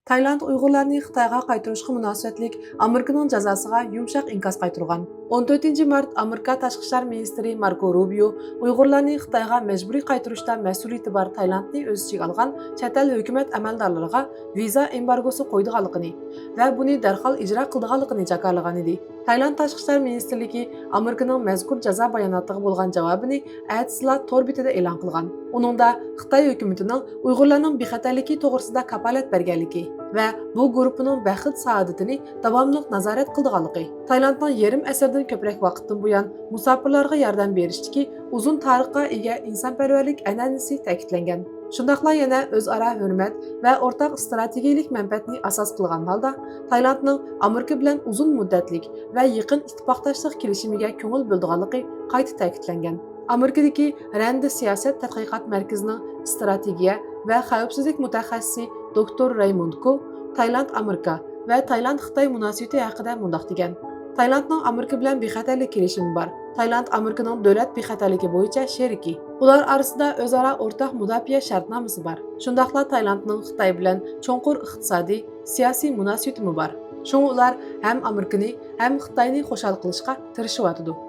Tayland Uyg'urlarni Xitoyga qaytarishga munosabatlik Amerikaning jazosiga yumshoq inkos qaytargan. 14 mart Amerika Tashqi ishlar ministri Marko Rubio Uyg'urlarni Xitoyga majburiy qaytarishda mas'uliyati bor Taylandni o'z ichiga olgan chet el hukumat amaldorlariga viza embargosi qo'ydiganligini va buni darhol ijro qildiganligini jakarlagan edi. Tayland Tashqi ishlar ministrligi Amerikaning mazkur jazo bayonotiga bo'lgan javobini atsizlar tor betida e'lon qilgan. Uningda Xitoy hukumatining Uyg'urlarning bexatarligi to'g'risida kapolat berganligi va bu guruhning baxt saodatini davomli nazorat qildiganligi, Taylandning yarim asrdan ko'proq vaqtdan buyon musofirlarga yordam berishdagi uzun tarixga ega insonparvarlik an'anasi ta'kidlangan. Shundaqla yana o'zaro hurmat va o'rtaq strategik manfaatni asos qilgan holda Taylandning Amerika bilan uzun muddatlik va yaqin ittifoqdoshlik kelishimiga ko'ngil bo'lganligi qayta ta'kidlangan. Amerikadagi Rand siyosat tadqiqot markazining strategiya va xavfsizlik mutaxassisi Dr. Raymond Ko Tayland Amerika va Tayland Xitoy munosabati haqida mundoq degan. Taylandning Amerika bilan bexatarlik kelishimi bor. Tayland Amerikaning davlat bexatarligi bo'yicha sheriki. Ular orasida o'zaro o'rtaq mudofaa shartnomasi bor. Shundaqla Taylandning Xitoy bilan cho'nqur iqtisodiy, siyosiy munosabati bor. Shunga ular ham Amerikani, ham Xitoyni xo'shal qilishga tirishyapti.